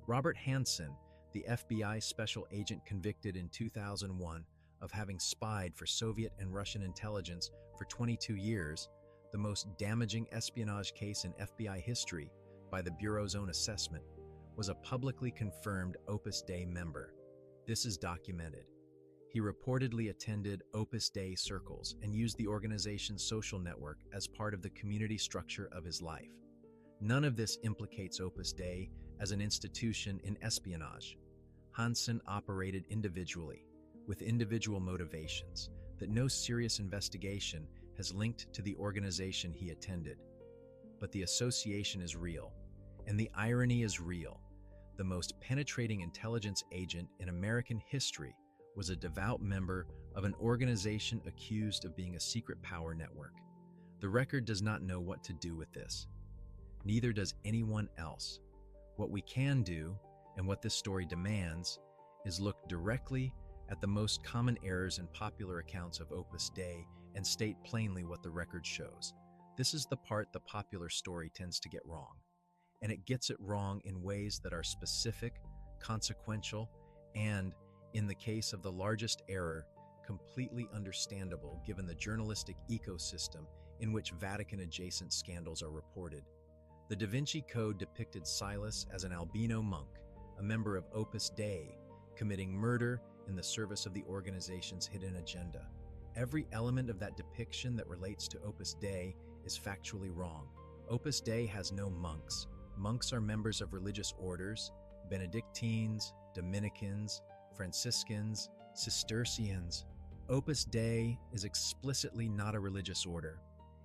Robert Hansen, the FBI special agent convicted in 2001 of having spied for Soviet and Russian intelligence for 22 years, the most damaging espionage case in FBI history by the Bureau's own assessment, was a publicly confirmed Opus Dei member. This is documented. He reportedly attended Opus Dei circles and used the organization's social network as part of the community structure of his life. None of this implicates Opus Dei as an institution in espionage. Hansen operated individually, with individual motivations, that no serious investigation has linked to the organization he attended. But the association is real, and the irony is real. The most penetrating intelligence agent in American history was a devout member of an organization accused of being a secret power network. The record does not know what to do with this. Neither does anyone else. What we can do, and what this story demands, is look directly at the most common errors in popular accounts of Opus Dei and state plainly what the record shows. This is the part the popular story tends to get wrong, and it gets it wrong in ways that are specific, consequential, and, in the case of the largest error, completely understandable given the journalistic ecosystem in which Vatican-adjacent scandals are reported. The Da Vinci Code depicted Silas as an albino monk, a member of Opus Dei, committing murder in the service of the organization's hidden agenda. Every element of that depiction that relates to Opus Dei is factually wrong. Opus Dei has no monks. Monks are members of religious orders: Benedictines, Dominicans, Franciscans, Cistercians. Opus Dei is explicitly not a religious order.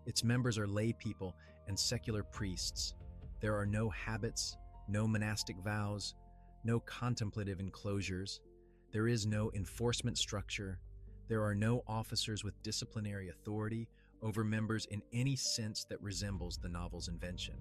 Its members are lay people and secular priests. There are no habits, no monastic vows, no contemplative enclosures. There is no enforcement structure. There are no officers with disciplinary authority over members in any sense that resembles the novel's invention.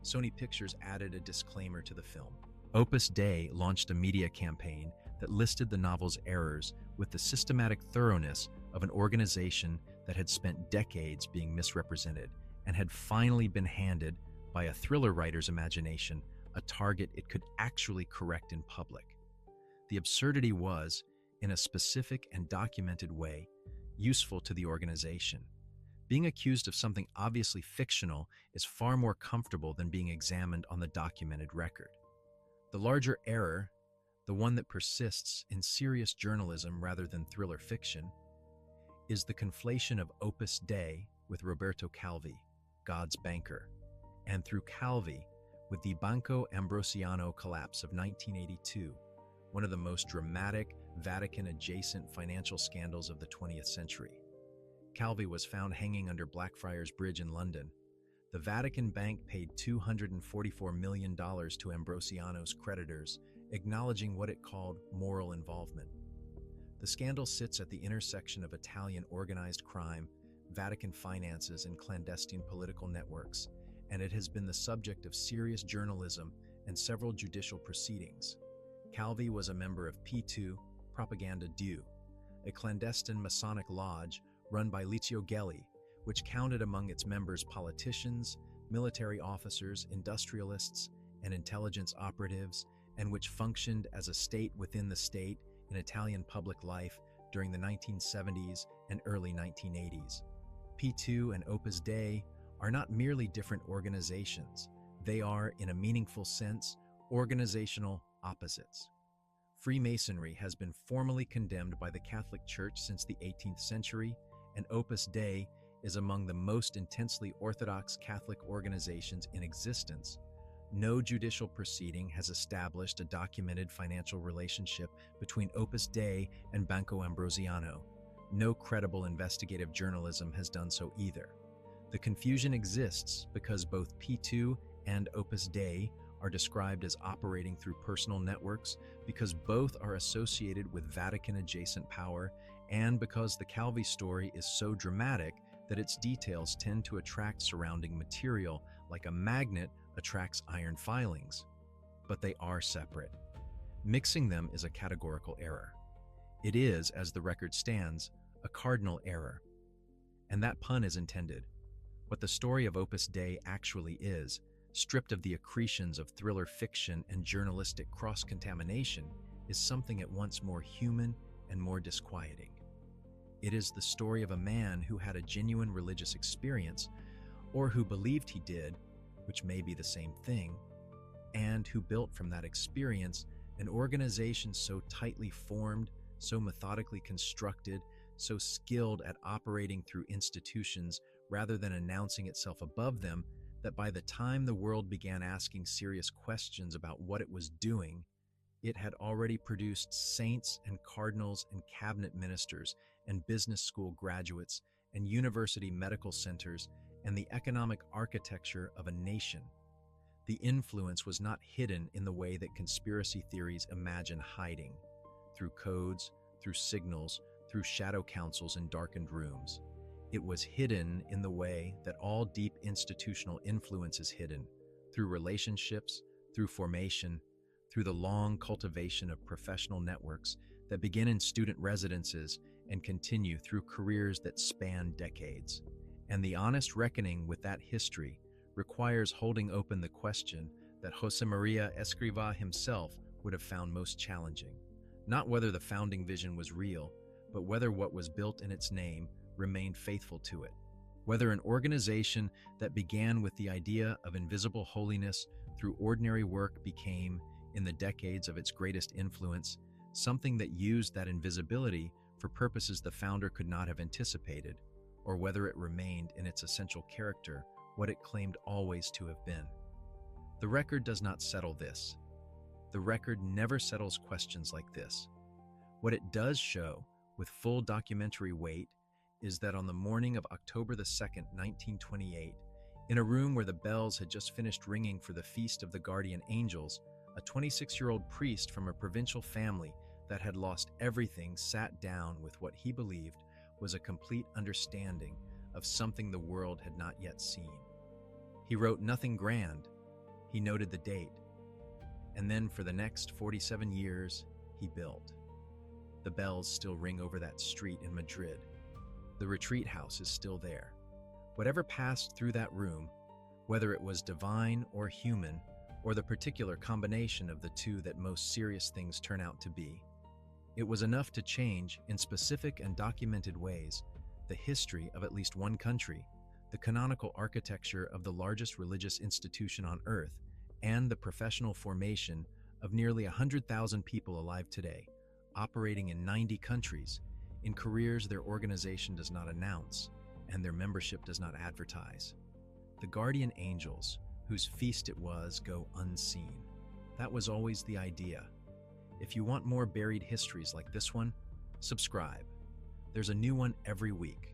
Sony Pictures added a disclaimer to the film. Opus Dei launched a media campaign that listed the novel's errors with the systematic thoroughness of an organization that had spent decades being misrepresented and had finally been handed, by a thriller writer's imagination, a target it could actually correct in public. The absurdity was, in a specific and documented way, useful to the organization. Being accused of something obviously fictional is far more comfortable than being examined on the documented record. The larger error, the one that persists in serious journalism rather than thriller fiction, is the conflation of Opus Dei with Roberto Calvi, God's banker, and through Calvi with the Banco Ambrosiano collapse of 1982, one of the most dramatic Vatican-adjacent financial scandals of the 20th century. Calvi was found hanging under Blackfriars Bridge in London. The Vatican Bank paid $244 million to Ambrosiano's creditors, acknowledging what it called moral involvement. The scandal sits at the intersection of Italian organized crime, Vatican finances, and clandestine political networks, and it has been the subject of serious journalism and several judicial proceedings. Calvi was a member of P2, Propaganda Due, a clandestine Masonic lodge run by Licio Gelli, which counted among its members politicians, military officers, industrialists, and intelligence operatives, and which functioned as a state within the state in Italian public life during the 1970s and early 1980s. P2 and Opus Dei are not merely different organizations. They are, in a meaningful sense, organizational opposites. Freemasonry has been formally condemned by the Catholic Church since the 18th century, and Opus Dei is among the most intensely orthodox Catholic organizations in existence. No judicial proceeding has established a documented financial relationship between Opus Dei and Banco Ambrosiano. No credible investigative journalism has done so either. The confusion exists because both P2 and Opus Dei are described as operating through personal networks, because both are associated with Vatican-adjacent power, and because the Calvi story is so dramatic that its details tend to attract surrounding material like a magnet attracts iron filings. But they are separate. Mixing them is a categorical error. It is, as the record stands, a cardinal error. And that pun is intended. What the story of Opus Dei actually is, stripped of the accretions of thriller fiction and journalistic cross-contamination, is something at once more human and more disquieting. It is the story of a man who had a genuine religious experience, or who believed he did, which may be the same thing, and who built from that experience an organization so tightly formed, so methodically constructed, so skilled at operating through institutions rather than announcing itself above them, that by the time the world began asking serious questions about what it was doing, it had already produced saints and cardinals and cabinet ministers and business school graduates and university medical centers and the economic architecture of a nation. The influence was not hidden in the way that conspiracy theories imagine hiding, through codes, through signals, through shadow councils in darkened rooms. It was hidden in the way that all deep institutional influence is hidden, through relationships, through formation, through the long cultivation of professional networks that begin in student residences and continue through careers that span decades. And the honest reckoning with that history requires holding open the question that Josemaría Escrivá himself would have found most challenging. Not whether the founding vision was real, but whether what was built in its name remained faithful to it. Whether an organization that began with the idea of invisible holiness through ordinary work became, in the decades of its greatest influence, something that used that invisibility for purposes the founder could not have anticipated, or whether it remained in its essential character what it claimed always to have been. The record does not settle this. The record never settles questions like this. What it does show, with full documentary weight, is that on the morning of October the 2nd, 1928, in a room where the bells had just finished ringing for the Feast of the Guardian Angels, a 26-year-old priest from a provincial family that had lost everything sat down with what he believed was a complete understanding of something the world had not yet seen. He wrote nothing grand. He noted the date. And then for the next 47 years, he built. The bells still ring over that street in Madrid. The retreat house is still there. Whatever passed through that room, whether it was divine or human, or the particular combination of the two that most serious things turn out to be, it was enough to change, in specific and documented ways, the history of at least one country, the canonical architecture of the largest religious institution on earth, and the professional formation of nearly 100,000 people alive today, operating in 90 countries, in careers their organization does not announce, and their membership does not advertise. The guardian angels, whose feast it was, go unseen. That was always the idea. If you want more buried histories like this one, subscribe. There's a new one every week.